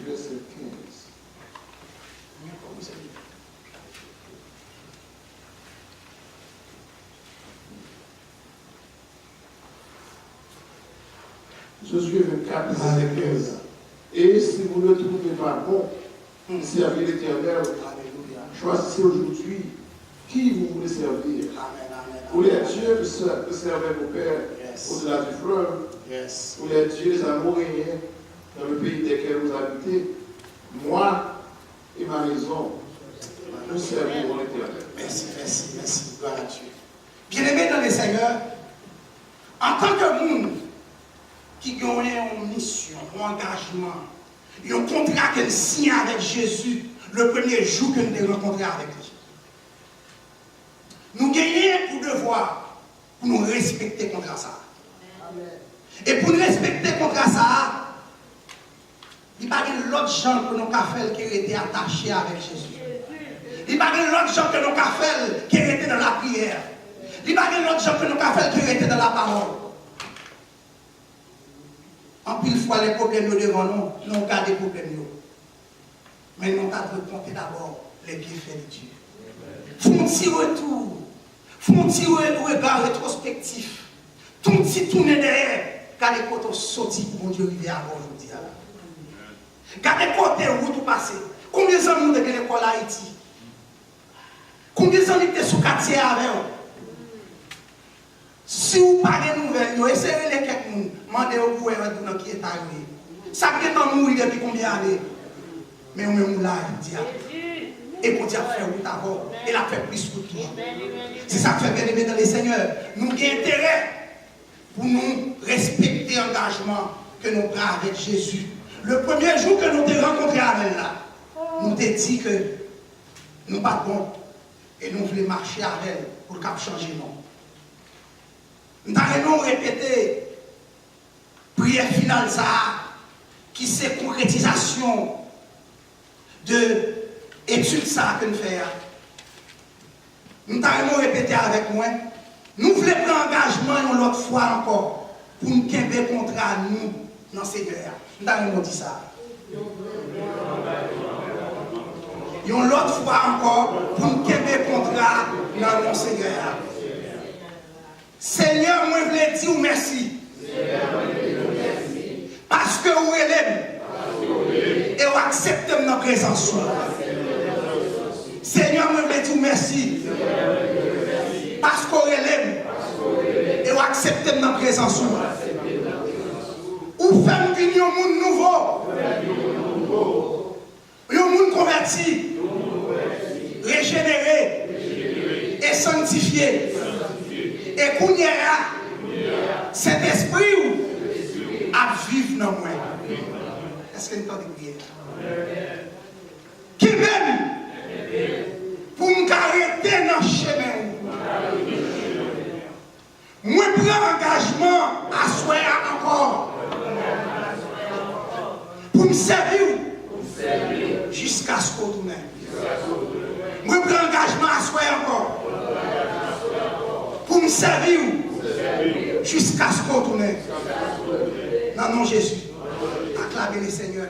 Verset 15. Josué 24, verset 15. Et si vous ne trouvez pas bon, servir l'Éternel, choisissez aujourd'hui qui vous voulez servir. Ou les dieux que servaient vos pères au-delà du fleuve, ou les dieux des Amoréens dans le pays desquels vous habitez. Moi et ma maison, nous servirons l'Éternel. Merci, merci, merci. Gloire à Dieu. Bien-aimés dans les Seigneurs, en tant que monde qui gagne une mission, un engagement, un contrat qu'elle signe avec Jésus le premier jour que nous avons rencontré avec lui. Nous gagnons pour devoir pour nous respecter contre ça. Et pour nous respecter contre ça, il n'y a pas l'autre gens que nous avons fait qui étaient attachés avec Jésus. Il n'y a pas l'autre gens que nous avons fait qui étaient dans la prière. Il n'y a pas l'autre gens que nous avons fait qui étaient dans la parole. En pile fois, les problèmes devant nous, nous avons des problèmes. Mais nous avons compter d'abord les bienfaits de Dieu. Font un petit retour, font un petit regard rétrospectif. Tout petit tourner derrière, regardez quand on sortit pour mon Dieu arriver avant aujourd'hui. Regardez côté où tout passé. Combien d'années de l'école à Haïti? Combien d'années de sous quartier avec eux? Si vous parlez de nouvelles, essayez de quelqu'un, demandez au gouvernement qui est arrivé. Ça peut être mourir depuis combien d'années? Mais on me là, il dit. Et pour dire faire route avant, et la fait plus que tout. C'est ça que fait bien aimer dans les seigneurs. Nous avons intérêt pour nous respecter l'engagement que nous avons avec Jésus. Le premier jour que nous avons rencontré avec là, nous avons dit que nous pas bons et nous voulons marcher avec elle pour qu'elle change non. Nous avons répété prière finale ça, qui c'est concrétisation de étude ça que nous faisons. Nous avons répété avec moi. Nous voulons prendre engagement une autre fois encore pour nous quitter contrat nous dans ces guerres. Nous avons dit ça. Une autre fois encore pour nous quitter contrat dans ces guerres. Seigneur, moi je voulais dire merci. Parce que vous l'aimez et vous acceptez notre présence. Seigneur, moi je voulais dire merci. Parce qu'on l'aime et vous acceptez notre présence. Ou faites venir un monde nouveau, un monde converti, régénéré et sanctifié. Et qu'on y a cet esprit à vivre dans moi. Est-ce que nous avons prié? Qui même pour nous arrêter dans le chemin. Moi, je prends engagement à soir encore. Pour me servir jusqu'à ce qu'on tourne. Moi, je prends engagement à soir encore. Pour me servir jusqu'à ce qu'on tourne. Non, non, Jésus. Acclamez les Seigneurs.